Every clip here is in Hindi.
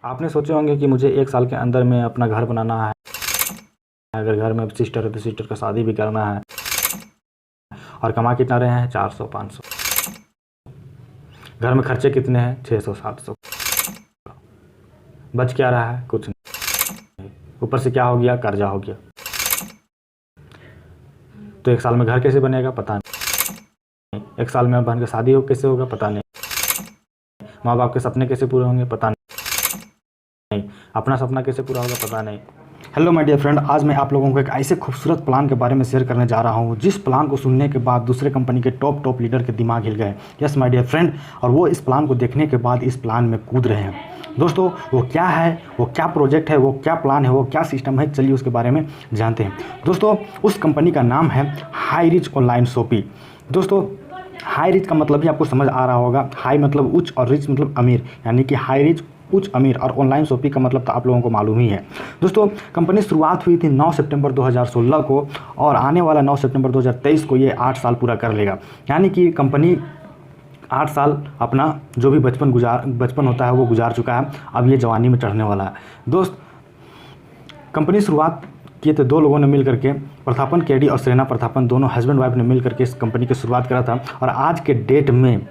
आपने सोचे होंगे कि मुझे 1 साल के अंदर में अपना घर बनाना है, अगर घर में सिस्टर है तो सिस्टर का शादी भी करना है, और कमा कितना रहे हैं 400-500, घर में खर्चे कितने हैं 600-700, बच क्या रहा है कुछ नहीं, ऊपर से क्या हो गया कर्जा हो गया। तो 1 साल में घर कैसे बनेगा पता नहीं, 1 साल में बहन का शादी हो कैसे होगा पता नहीं, माँ बाप के सपने कैसे पूरे होंगे पता नहीं, अपना सपना कैसे पूरा होगा पता नहीं। हेलो माय डियर फ्रेंड, आज मैं आप लोगों को एक ऐसे खूबसूरत प्लान के बारे में शेयर करने जा रहा हूँ जिस प्लान को सुनने के बाद दूसरे कंपनी के टॉप लीडर के दिमाग हिल गए। यस माय डियर फ्रेंड, और वो इस प्लान को देखने के बाद इस प्लान में कूद रहे हैं। दोस्तों वो क्या है, वो क्या प्रोजेक्ट है, वो क्या प्लान है, वो क्या सिस्टम है, चलिए उसके बारे में जानते हैं। दोस्तों उस कंपनी का नाम है हाई रिच ऑनलाइन शॉपिंग। दोस्तों हाई रिच का मतलब भी आपको समझ आ रहा होगा, हाई मतलब उच्च और रिच मतलब अमीर, यानी कि हाई रिच उच्च अमीर, और ऑनलाइन शॉपिंग का मतलब तो आप लोगों को मालूम ही है। दोस्तों कंपनी शुरुआत हुई थी 9 सितंबर 2016 को, और आने वाला 9 सितंबर 2023 को ये 8 साल पूरा कर लेगा। यानी कि कंपनी 8 साल अपना जो भी बचपन होता है वो गुजार चुका है, अब ये जवानी में चढ़ने वाला है। दोस्त कंपनी शुरुआत किए थे 2 लोगों ने मिल करके, प्रथापन केडी और सेना प्रथापन, दोनों हस्बैंड वाइफ ने मिल करके इस कंपनी की शुरुआत करा था। और आज के डेट में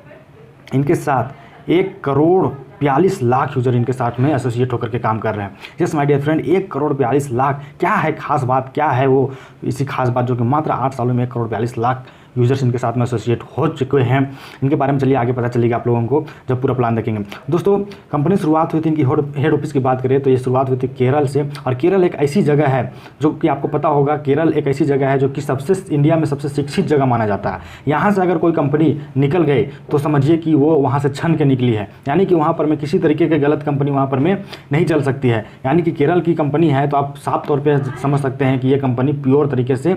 इनके साथ 1,42,00,000 यूज़र इनके साथ में एसोसिएट होकर के काम कर रहे हैं। यस माय डियर फ्रेंड, 1,42,00,000 क्या है खास बात, क्या है वो इसी खास बात जो कि मात्र 8 सालों में 1,42,00,000 यूज़र्स इनके साथ में एसोसिएट हो चुके हैं। इनके बारे में चलिए आगे पता चलेगा आप लोगों को जब पूरा प्लान देखेंगे। दोस्तों कंपनी शुरुआत हुई थी, इनकी हेड ऑफिस की बात करें तो ये शुरुआत हुई थी केरल से। और केरल एक ऐसी जगह है जो कि आपको पता होगा, केरल एक ऐसी जगह है जो कि इंडिया में सबसे शिक्षित जगह माना जाता है। यहाँ से अगर कोई कंपनी निकल गई तो समझिए कि वो वहाँ से छन के निकली है, यानी कि वहाँ पर में किसी तरीके की गलत कंपनी वहाँ पर में नहीं चल सकती है। यानी कि केरल की कंपनी है तो आप साफ तौर पर समझ सकते हैं कि ये कंपनी प्योर तरीके से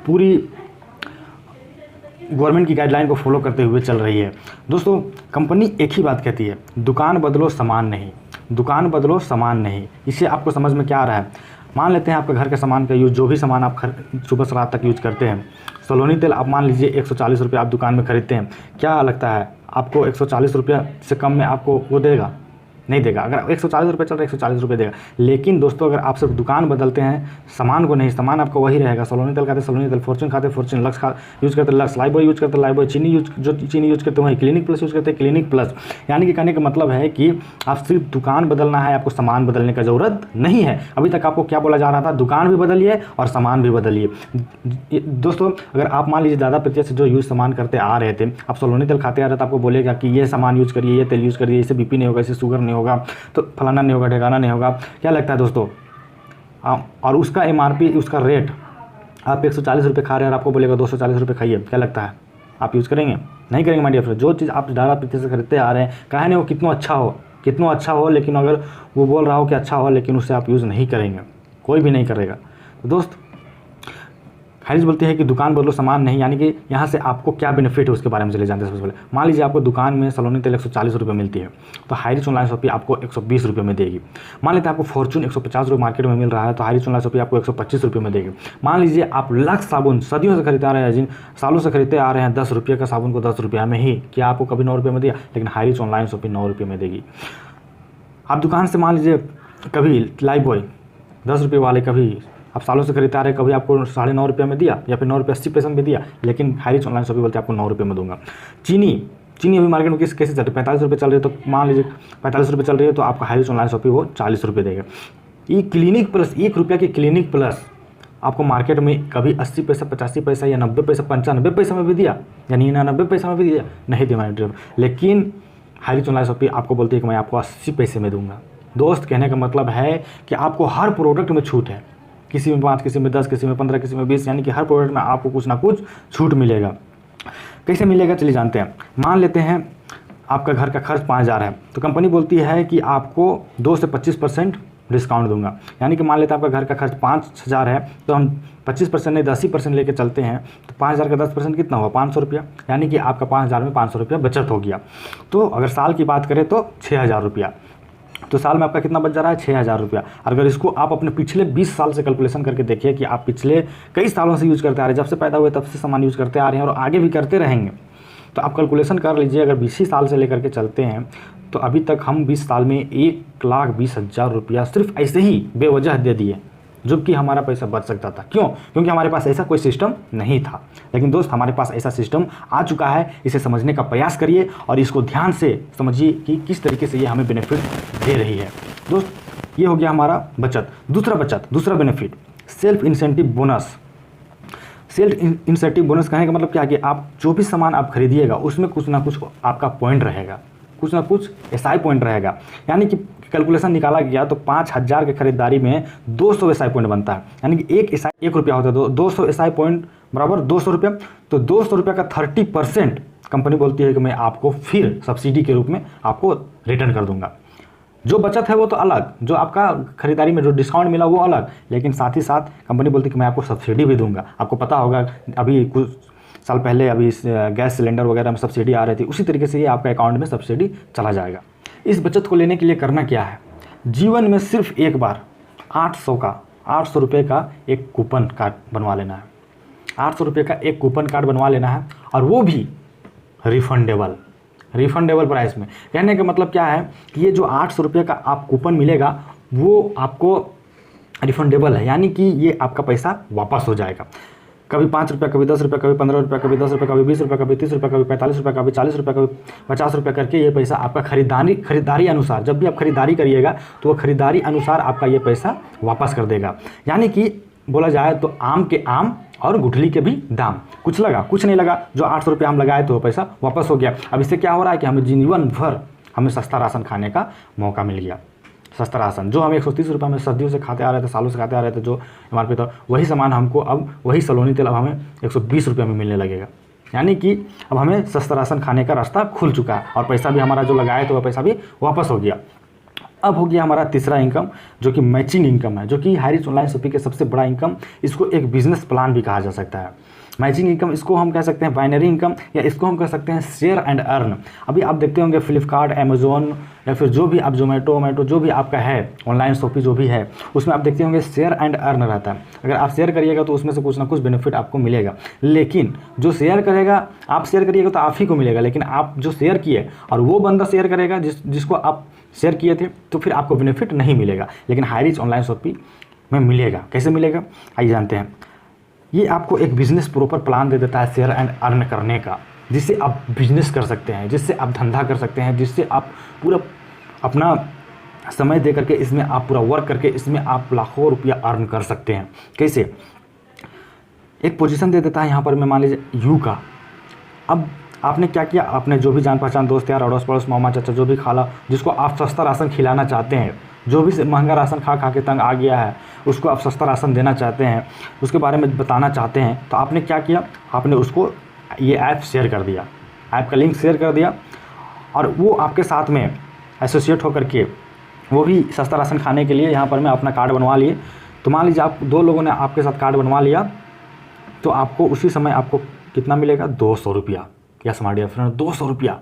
पूरी गवर्नमेंट की गाइडलाइन को फॉलो करते हुए चल रही है। दोस्तों कंपनी एक ही बात कहती है, दुकान बदलो सामान नहीं, दुकान बदलो सामान नहीं। इससे आपको समझ में क्या आ रहा है, मान लेते हैं आपका घर के सामान का यूज़, जो भी सामान आप सुबह से रात तक यूज़ करते हैं, सलोनी तेल आप मान लीजिए 140 रुपये आप दुकान में खरीदते हैं, क्या लगता है आपको 140 रुपये से कम में आपको वो देगा? नहीं देगा। अगर 140 रुपये चल रहा है 140 रुपये देगा। लेकिन दोस्तों अगर आप सिर्फ दुकान बदलते हैं, सामान को नहीं, सामान आपका वही रहेगा। सलोनी तेल खाते सलोनी तेल, फॉर्चून खाते फॉर्चून, लक्स यूज़ करते लक्स, लाइबॉय यूज़ करते लाइबॉय, चीनी यूज़ करते वहीं, क्लिनिक प्लस यूज़ करते क्लिनिक प्लस। यानी कि कहने का मतलब है कि आप सिर्फ दुकान बदलना है, आपको सामान बदलने का ज़रूरत नहीं है। अभी तक आपको क्या बोला जा रहा था, दुकान भी बदलिए और सामान भी बदलिए। दोस्तों अगर आप मान लीजिए दादा पिता से जो यूज़ सामान करते आ रहे थे, आप सलोनी तेल खाते आ रहे थे, आपको बोलेगा कि ये सामान यूज़ करिए, ये तेल यूज़ करिए, इससे बीपी नहीं होगा, इससे शुगर नहीं होगा, तो फलाना नहीं होगा, ठिकाना नहीं होगा। क्या लगता है दोस्तों? और उसका MRP, उसका रेट आप 140 रुपये खा रहे हैं और आपको बोलेगा 240 रुपये खाइए, क्या लगता है आप यूज़ करेंगे? नहीं करेंगे माय डियर फ्रेंड। जो चीज़ आप दादा पीते से खरीदते आ रहे हैं, कहे नहीं वो कितना अच्छा हो, लेकिन अगर वो बोल रहा हो कि अच्छा हो, लेकिन उससे आप यूज़ नहीं करेंगे, कोई भी नहीं करेगा। तो दोस्त हाई रिच बोलती है कि दुकान बदलो सामान नहीं, यानी कि यहाँ से आपको क्या बेनिफिट है उसके बारे में चले जानते हैं। सबसे पहले मान लीजिए आपको दुकान में सलोनी तेल 140 रुपये मिलती है, तो हाई रिच ऑनलाइन शॉपिंग आपको 120 रुपये में देगी। मान लेते हैं आपको फॉर्चून 150 रुपये मार्केट में मिल रहा है, तो हाई रिच ऑनलाइन शॉपिंग आपको 125 रुपये में देगी। मान लीजिए आप लक्स साबुन सदियों से खरीदते आ रहे हैं, जिन सालों से खरीदते आ रहे हैं, 10 रुपये का साबुन को 10 रुपये में ही, क्या आपको कभी 9 रुपये में दिया? लेकिन हाई रिच ऑनलाइन शॉपिंग 9 रुपये में देगी। आप दुकान से मान लीजिए कभी लाइबॉय 10 रुपये वाले, कभी आप सालों से खरीदते आ रहे हैं, कभी आपको 9.5 रुपये में दिया या फिर 9 रुपये 80 पैसे में भी दिया, लेकिन हाई रिच ऑनलाइन शॉपिंग बोलते हैं आपको 9 रुपये में दूंगा। चीनी अभी मार्केट में कैसे चल रही है? 45 रुपये चल रही है, तो मान लीजिए 45 रुपये चल रही है, तो आपका हाई रिच ऑनलाइन शॉपिंग वो 40 रुपये देगा। ये क्लिनिक प्लस, 1 रुपये की क्लिनिक प्लस आपको मार्केट में कभी 80 पैसा, 85 पैसा या 90 पैसा, 95 पैसा में भी दिया, या 99 पैसा में भी दिया, नहीं दिया। लेकिन हाई रिच ऑनलाइन शॉपिंग आपको बोलती है कि मैं आपको 80 पैसे में दूंगा। दोस्त कहने का मतलब है कि आपको हर प्रोडक्ट में छूट है, किसी में 5, किसी में 10, किसी में 15, किसी में 20, यानी कि हर प्रोडक्ट में आपको कुछ ना कुछ छूट मिलेगा। कैसे मिलेगा चलिए जानते हैं। मान लेते हैं आपका घर का खर्च 5,000 है, तो कंपनी बोलती है कि आपको 2 से 25% डिस्काउंट दूंगा। यानी कि मान लेते हैं आपका घर का खर्च 5,000 है, तो हम 25% नहीं 80% लेके चलते हैं, तो 5,000 का 10% कितना हुआ? 500 रुपया। यानी कि आपका 5,000 में 500 रुपया बचत हो गया। तो अगर साल की बात करें तो 6,000 रुपया, तो साल में आपका कितना बच जा रहा है? 6,000 रुपया। अगर इसको आप अपने पिछले 20 साल से कैलकुलेशन करके देखिए कि आप पिछले कई सालों से यूज़ करते आ रहे हैं, जब से पैदा हुए तब से सामान यूज़ करते आ रहे हैं और आगे भी करते रहेंगे, तो आप कैलकुलेशन कर लीजिए। अगर 20 साल से लेकर के चलते हैं तो अभी तक हम 20 साल में 1,20,000 रुपया सिर्फ ऐसे ही बेवजह दे दिए, जबकि हमारा पैसा बच सकता था। क्यों? क्योंकि हमारे पास ऐसा कोई सिस्टम नहीं था। लेकिन दोस्त, हमारे पास ऐसा सिस्टम आ चुका है। इसे समझने का प्रयास करिए और इसको ध्यान से समझिए कि किस तरीके से ये हमें बेनिफिट दे रही है। दोस्त, ये हो गया हमारा बचत। दूसरा benefit, self incentive bonus. Self incentive bonus कहने का मतलब क्या है कि आप जो भी सामान आप खरीदिएगा उसमें कुछ ना कुछ आपका पॉइंट रहेगा, कुछ ना कुछ एसआई पॉइंट रहेगा। यानी कि कैलकुलेशन निकाला गया तो 5,000 की खरीदारी में 200 एसआई पॉइंट बनता है। यानी कि एक एसआई 1 रुपया होता है, तो 200 एसआई पॉइंट बराबर 200 रुपया। तो 200 रुपया का 30% कंपनी बोलती है कि मैं आपको फिर सब्सिडी के रूप में आपको रिटर्न कर दूंगा। जो बचत है वो तो अलग, जो आपका खरीदारी में जो डिस्काउंट मिला वो अलग, लेकिन साथ ही साथ कंपनी बोलती है कि मैं आपको सब्सिडी भी दूंगा। आपको पता होगा अभी कुछ साल पहले अभी गैस सिलेंडर वगैरह में सब्सिडी आ रही थी, उसी तरीके से ये आपका अकाउंट में सब्सिडी चला जाएगा। इस बचत को लेने के लिए करना क्या है, जीवन में सिर्फ एक बार 800 रुपये का एक कूपन कार्ड बनवा लेना है। 800 रुपये का एक कूपन कार्ड बनवा लेना है, और वो भी रिफंडेबल प्राइस में। कहने का मतलब क्या है कि ये जो 800 रुपये का आप कूपन मिलेगा वो आपको रिफंडेबल है, यानी कि ये आपका पैसा वापस हो जाएगा। कभी 5 रुपये, कभी 10 रुपये, कभी 15 रुपये, कभी 10 रुपये, कभी 20 रुपये, कभी 30 रुपये, कभी 45 रुपये, कभी 40 रुपये, कभी 50 रुपये करके ये पैसा आपका खरीदारी अनुसार, जब भी आप खरीदारी करिएगा तो वो खरीदारी अनुसार आपका ये पैसा वापस कर देगा। यानी कि बोला जाए तो आम के आम और गुठली के भी दाम। कुछ लगा, कुछ नहीं लगा, जो 800 रुपये हम लगाए तो वो पैसा वापस हो गया। अब इससे क्या हो रहा है कि हमें जीवन भर हमें सस्ता राशन खाने का मौका मिल गया। सस्ता राशन जो हम 130 रुपये में सदियों से खाते आ रहे थे, सालों से खाते आ रहे थे, जो एमआरपी था, वही सामान हमको अब वही सलोनी तेल अब हमें 120 रुपये में मिलने लगेगा। यानी कि अब हमें सस्ता राशन खाने का रास्ता खुल चुका है, और पैसा भी हमारा जो लगाए तो वह पैसा भी वापस हो गया। अब हो गया हमारा तीसरा इनकम, जो कि मैचिंग इनकम है, जो कि हाईरिच ऑनलाइन शॉपिंग के सबसे बड़ा इनकम। इसको एक बिजनेस प्लान भी कहा जा सकता है। मैचिंग इनकम, इसको हम कह सकते हैं बाइनरी इनकम, या इसको हम कह सकते हैं शेयर एंड अर्न। अभी आप देखते होंगे फ्लिपकार्ट, अमेजोन, या फिर जो भी आप जोमेटो जो भी आपका है ऑनलाइन शॉपिंग जो भी है, उसमें आप देखते होंगे शेयर एंड अर्न रहता है। अगर आप शेयर करिएगा तो उसमें से कुछ ना कुछ बेनिफिट आपको मिलेगा। लेकिन जो शेयर करेगा, आप शेयर करिएगा तो आप ही को मिलेगा, लेकिन आप जो शेयर किए और वो बंदा शेयर करेगा जिसको आप शेयर किए थे, तो फिर आपको बेनिफिट नहीं मिलेगा। लेकिन हाईरिच ऑनलाइन शॉपिंग में मिलेगा। कैसे मिलेगा, आइए जानते हैं। ये आपको एक बिजनेस प्रॉपर प्लान दे देता है शेयर एंड अर्न करने का, जिससे आप बिजनेस कर सकते हैं, जिससे आप धंधा कर सकते हैं, जिससे आप पूरा अपना समय दे करके इसमें आप पूरा वर्क करके इसमें आप लाखों रुपया अर्न कर सकते हैं। कैसे? एक पोजीशन दे देता है यहाँ पर, मैं मान लीजिए यू का। अब आपने क्या किया, आपने जो भी जान पहचान दोस्त यार, अड़ोस पड़ोस, मामा चाचा, जो भी खाला, जिसको आप सस्ता राशन खिलाना चाहते हैं, जो भी महंगा राशन खा खा के तंग आ गया है, उसको आप सस्ता राशन देना चाहते हैं, उसके बारे में बताना चाहते हैं, तो आपने क्या किया, आपने उसको ये ऐप शेयर कर दिया, ऐप का लिंक शेयर कर दिया, और वो आपके साथ में एसोसिएट होकर के वो भी सस्ता राशन खाने के लिए यहाँ पर मैं अपना कार्ड बनवा लिए। तो मान लीजिए आप 2 लोगों ने आपके साथ कार्ड बनवा लिया, तो आपको उसी समय आपको कितना मिलेगा, 200 रुपया। यस माय डियर फ्रेंड, 200 रुपया।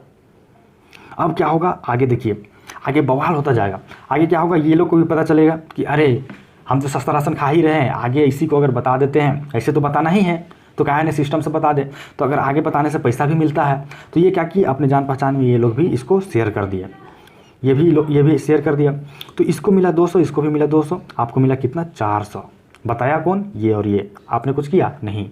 अब क्या होगा, आगे देखिए, आगे बवाल होता जाएगा। आगे क्या होगा, ये लोग को भी पता चलेगा कि अरे हम तो सस्ता राशन खा ही रहे हैं, आगे इसी को अगर बता देते हैं, ऐसे तो बताना ही है, तो क्या है ना सिस्टम से बता दे, तो अगर आगे बताने से पैसा भी मिलता है। तो ये क्या किया, अपने जान पहचान में ये लोग भी इसको शेयर कर दिए, ये भी शेयर कर दिया। तो इसको मिला 200, इसको भी मिला 200, आपको मिला कितना, 400। बताया कौन, ये और ये। आपने कुछ किया नहीं।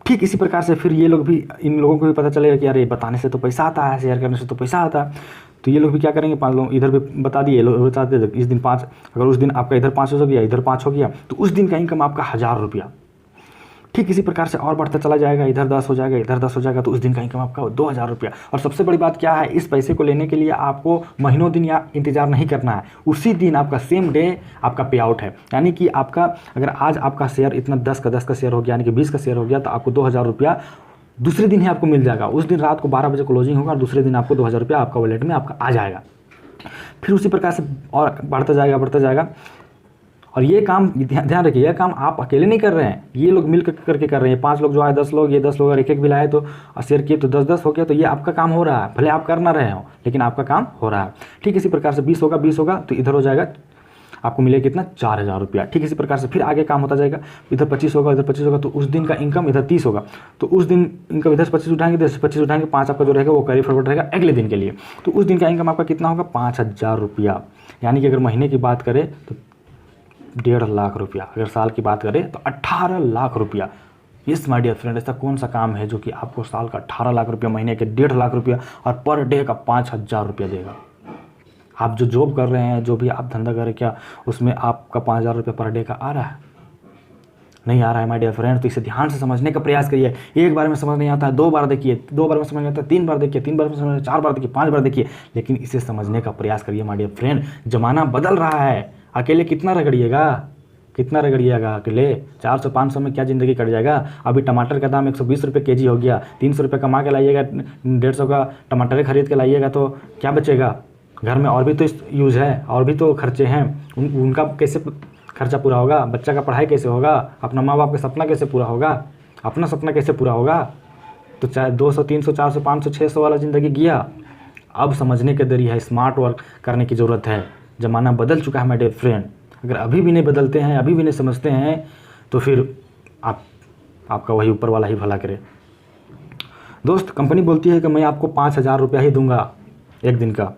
ठीक इसी प्रकार से फिर ये लोग भी, इन लोगों को भी पता चलेगा कि अरे बताने से तो पैसा आता है, शेयर करने से तो पैसा आता है। तो ये लोग भी क्या करेंगे, 5 लोग इधर भी बता दिए, लोग बता दे, इस दिन 5, अगर उस दिन आपका इधर 500 हो गया, इधर 5 हो गया, तो उस दिन का इनकम आपका 1000 रुपया। ठीक इसी प्रकार से और बढ़ता चला जाएगा, इधर 10 हो जाएगा, इधर 10 हो जाएगा, तो उस दिन का इनकम आपका 2000 रुपया। और सबसे बड़ी बात क्या है, इस पैसे को लेने के लिए आपको महीनों दिन या इंतजार नहीं करना है, उसी दिन आपका सेम डे आपका पे आउट है। यानी कि आपका अगर आज आपका शेयर इतना 10 का शेयर हो गया, यानी कि 20 का शेयर हो गया, तो आपको 2000 रुपया दूसरे दिन ही आपको मिल जाएगा। उस दिन रात को 12 बजे क्लोजिंग होगा और दूसरे दिन आपको 2000 रुपया आपका वॉलेट में आपका आ जाएगा। फिर उसी प्रकार से और बढ़ता जाएगा। और ये काम ध्यान रखिए, यह काम आप अकेले नहीं कर रहे हैं, ये लोग मिल करके कर रहे हैं। 5 लोग जो आए, 10 लोग, ये 10 लोग अगर एक भी लाए तो शेयर किए तो 10-10 हो गया, तो ये आपका काम हो रहा है। भले आप कर ना रहे हो, लेकिन आपका काम हो रहा है। ठीक इसी प्रकार से 20 होगा तो इधर हो जाएगा आपको मिलेगा कितना 4,000 रुपया। ठीक इसी प्रकार से फिर आगे काम होता जाएगा, इधर 25 होगा, इधर 25 होगा, तो उस दिन का इनकम इधर 30 होगा, तो उस दिन इनकम इधर से 25 उठाएंगे, इधर से 25 उठाएंगे, 5 आपका जो रहेगा वो कैरी फॉरवर्ड रहेगा अगले दिन के लिए। तो उस दिन का इनकम आपका कितना होगा 5,000 रुपया। यानी कि अगर महीने की बात करें तो 1.5 लाख रुपया, अगर साल की बात करें तो 18 लाख रुपया। यस माय डियर फ्रेंड, ऐसा कौन सा काम है जो कि आपको साल का 18 लाख रुपया, महीने के 1.5 लाख रुपया और पर डे का 5,000 रुपया देगा। आप जो जॉब कर रहे हैं, जो भी आप धंधा कर रहे हैं, क्या उसमें आपका 5,000 रुपये पर डे का आ रहा है? नहीं आ रहा है माय डियर फ्रेंड। तो इसे ध्यान से समझने का प्रयास करिए। एक बार में समझ नहीं आता है, 2 बार देखिए, 2 बार में समझ नहीं आता है, 3 बार देखिए, 3 बार में समझ, 4 बार देखिए, 5 बार देखिए, लेकिन इसे समझने का प्रयास करिए माय डियर फ्रेंड। जमाना बदल रहा है, अकेले कितना रगड़िएगा, कितना रगड़िएगा अकेले? 400-500 में क्या ज़िंदगी कट जाएगा? अभी टमाटर का दाम 120 रुपये केजी हो गया, 300 रुपये कमा के लाइएगा, 150 का टमाटर खरीद के लाइएगा तो क्या बचेगा? घर में और भी तो यूज़ है, और भी तो खर्चे हैं, उनका कैसे खर्चा पूरा होगा? बच्चा का पढ़ाई कैसे होगा? अपना माँ बाप का सपना कैसे पूरा होगा? अपना सपना कैसे पूरा होगा? तो चाहे 200, 300, 400, 500, 600 वाला ज़िंदगी गया। अब समझने की देरी है, स्मार्ट वर्क करने की ज़रूरत है। ज़माना बदल चुका है माय डियर फ्रेंड। अगर अभी भी नहीं बदलते हैं, अभी भी नहीं समझते हैं, तो फिर आपका वही ऊपर वाला ही भला करे। दोस्त, कंपनी बोलती है कि मैं आपको 5,000 रुपया ही दूंगा एक दिन का,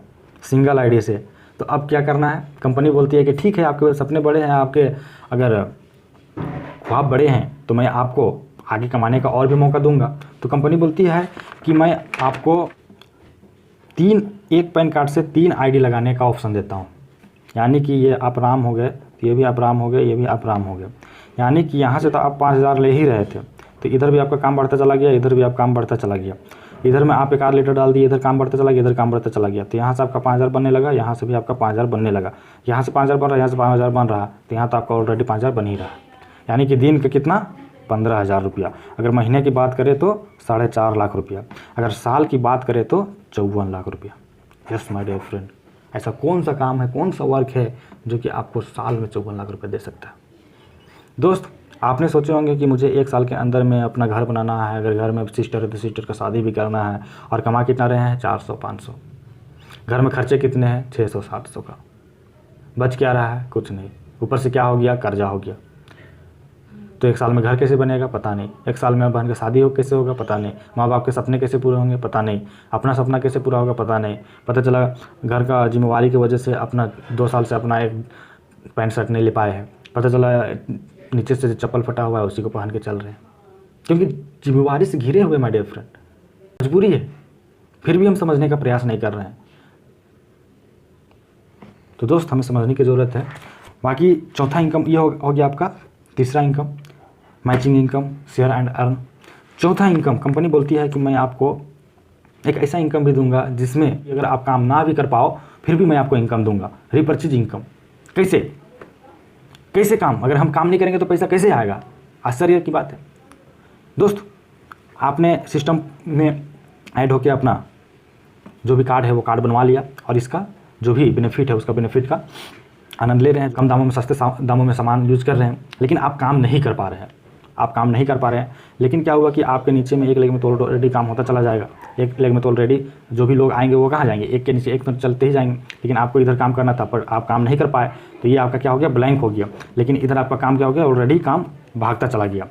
सिंगल आईडी से। तो अब क्या करना है? कंपनी बोलती है कि ठीक है, आपके सपने बड़े हैं, आपके अगर ख्वाब बड़े हैं, तो मैं आपको आगे कमाने का और भी मौका दूंगा। तो कंपनी बोलती है कि मैं आपको एक पैन कार्ड से 3 आईडी लगाने का ऑप्शन देता हूँ। यानी कि ये आप राम हो गए, ये भी आप राम हो गए, ये भी आप राम हो गए। यानी कि यहाँ से तो आप 5,000 ले ही रहे थे, तो इधर भी आपका काम बढ़ता चला गया, इधर भी आप काम बढ़ता चला गया। इधर में आप 1 आध लीटर डाल दिए, इधर काम बढ़ता चला गया, इधर काम बढ़ता चला गया। तो यहाँ से आपका 5,000 बनने लगा, यहाँ से भी आपका 5,000 बनने लगा। यहाँ से 5,000 बन रहा है, यहाँ से 5,000 बन रहा है, तो यहाँ तो आपका ऑलरेडी 5,000 बन ही रहा है। यानी कि दिन का कितना 15,000 रुपया। अगर महीने की बात करें तो 4.5 लाख रुपया। अगर साल की बात करें तो 54 लाख रुपया। यस माय डियर फ्रेंड, ऐसा कौन सा काम है, कौन सा वर्क है जो कि आपको साल में 54 लाख रुपये दे सकता है? दोस्त, आपने सोचे होंगे कि मुझे 1 साल के अंदर में अपना घर बनाना है, अगर घर में सिस्टर है तो सिस्टर का शादी भी करना है, और कमा कितना रहे हैं 400-500, घर में खर्चे कितने हैं 600-700 का, बच क्या रहा है? कुछ नहीं। ऊपर से क्या हो गया? कर्जा हो गया। तो 1 साल में घर कैसे बनेगा? पता नहीं। 1 साल में बहन का शादी हो कैसे होगा? पता नहीं। माँ बाप के सपने कैसे पूरे होंगे? पता नहीं। अपना सपना कैसे पूरा होगा? पता नहीं। पता चला घर का जिम्मेवारी की वजह से अपना 2 साल से अपना एक पैंट शर्ट नहीं ले पाए हैं। पता चला नीचे से चप्पल फटा हुआ है, उसी को पहन के चल रहे हैं, क्योंकि जिम्मेवारी से घिरे हुए माय डियर फ्रेंड। मजबूरी है, फिर भी हम समझने का प्रयास नहीं कर रहे हैं। तो दोस्त, हमें समझने की ज़रूरत है। बाकी चौथा इनकम ये हो गया आपका। तीसरा income matching income, share and earn. चौथा इनकम, कंपनी बोलती है कि मैं आपको एक ऐसा इनकम भी दूंगा जिसमें अगर आप काम ना भी कर पाओ फिर भी मैं आपको इनकम दूंगा। Repurchase income. कैसे काम? अगर हम काम नहीं करेंगे तो पैसा कैसे आएगा? आश्चर्य की बात है। दोस्त, आपने सिस्टम में ऐड होकर अपना जो भी कार्ड है वो कार्ड बनवा लिया, और इसका जो भी बेनिफिट है उसका बेनिफिट का आनंद ले रहे हैं, कम दामों में सस्ते दामों में सामान यूज कर रहे हैं, लेकिन आप काम नहीं कर पा रहे हैं। लेकिन क्या हुआ कि आपके नीचे में 1 लेग में तो ऑलरेडी काम होता चला जाएगा। 1 लेग में तो ऑलरेडी जो भी लोग आएंगे वो कहाँ जाएंगे? एक के नीचे एक तो चलते ही जाएंगे, लेकिन आपको इधर काम करना था पर आप काम नहीं कर पाए, तो ये आपका क्या हो गया? ब्लैंक हो गया। लेकिन इधर आपका काम क्या हो गया? ऑलरेडी काम भागता चला गया।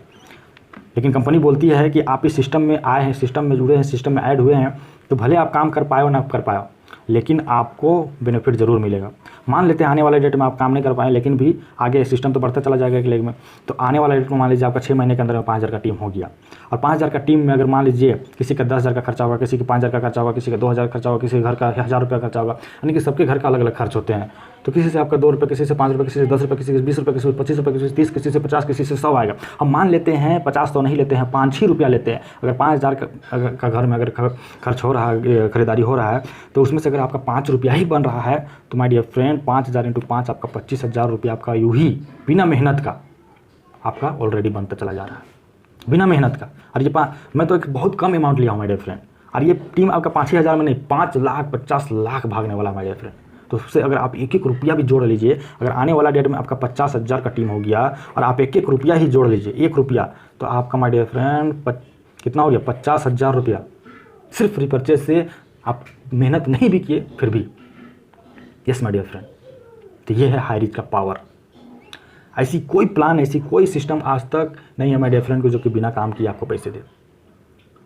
लेकिन कंपनी बोलती है कि आप इस सिस्टम में आए हैं, सिस्टम में जुड़े हैं, सिस्टम में ऐड हुए हैं, तो भले आप काम कर पाए हो ना कर पाए, लेकिन आपको बेनिफिट ज़रूर मिलेगा। मान लेते हैं आने वाले डेट में आप काम नहीं कर पाए, लेकिन भी आगे सिस्टम तो बढ़ता चला जाएगा 1 लेग में, तो आने वाले डेट में मान लीजिए आपका 6 महीने के अंदर में 5,000 का टीम हो गया। और 5,000 का टीम में अगर मान लीजिए किसी का 10,000 का खर्चा होगा, किसी का 5,000 का खर्चा होगा, किसी का 2,000 खर्चा होगा, किसी के घर का 1,000 रुपया खर्चा होगा, यानी कि सबके घर का अलग अलग खर्च होते हैं। तो किसी से आपका 2 रुपये, किसी से 5 रुपये, किसी से 10 रुपये, किसी से 20 रुपये, किसी से 25 रुपये, किसी से 30, किसी से 50, किसी से 100 आएगा। हम मान लेते हैं 50 तो नहीं लेते हैं, 5 ही रुपया लेते हैं। अगर 5,000 का घर में अगर खर्च हो रहा है, खरीदारी हो रहा है, तो उसमें से अगर आपका 5 रुपया ही बन रहा है, तो माय डियर फ्रेंड 5,000 × 5 आपका 25,000 रुपया आपका यूँ ही बिना मेहनत का आपका ऑलरेडी बनता चला जा रहा है, बिना मेहनत का। और ये मैं तो एक बहुत कम अमाउंट लिया हूँ माय डियर फ्रेंड, और ये टीम आपका 5,000 में नहीं, 5 लाख 50 लाख भागने वाला माय डियर फ्रेंड। तो उससे अगर आप 1-1 रुपया भी जोड़ लीजिए, अगर आने वाला डेट में आपका 50,000 का टीम हो गया और आप 1-1 रुपया ही जोड़ लीजिए, 1 रुपया, तो आपका माय डियर फ्रेंड कितना हो गया? 50,000 रुपया सिर्फ रिपर्चेज से। आप मेहनत नहीं भी किए फिर भी। यस माय डियर फ्रेंड, तो ये है हाई रीच का पावर। ऐसी कोई प्लान, ऐसी कोई सिस्टम आज तक नहीं है माय डियर फ्रेंड को जो कि बिना काम किए आपको पैसे दे।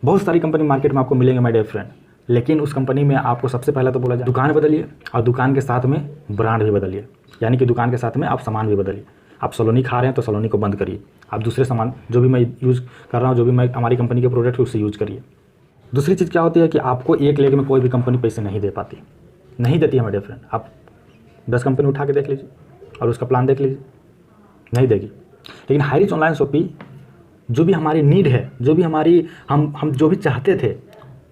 बहुत सारी कंपनी मार्केट में आपको मिलेंगे माय डियर फ्रेंड, लेकिन उस कंपनी में आपको सबसे पहले तो बोला जाए दुकान बदलिए और दुकान के साथ में ब्रांड भी बदलिए, यानी कि दुकान के साथ में आप सामान भी बदलिए। आप सलोनी खा रहे हैं तो सलोनी को बंद करिए, आप दूसरे सामान जो भी मैं यूज़ कर रहा हूँ, जो भी मैं हमारी कंपनी के प्रोडक्ट है उससे यूज़ करिए। दूसरी चीज़ क्या होती है कि आपको एक लेग में कोई भी कंपनी पैसे नहीं दे पाती, नहीं देती है माय डियर फ्रेंड। आप 10 कंपनी उठा के देख लीजिए और उसका प्लान देख लीजिए, नहीं देगी। लेकिन हाई रीच ऑनलाइन शॉपिंग जो भी हमारी नीड है, जो भी हमारी हम जो भी चाहते थे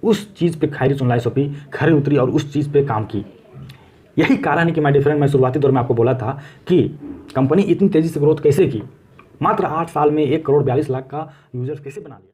उस चीज़ पे हाई रीच ऑनलाइन शॉपिंग खरी उतरी और उस चीज़ पे काम की। यही कारण है कि माय डियर फ्रेंड मैं शुरुआती दौर में आपको बोला था कि कंपनी इतनी तेज़ी से ग्रोथ कैसे की, मात्र 8 साल में 1 करोड़ 42 लाख का यूजर्स कैसे बना लिया।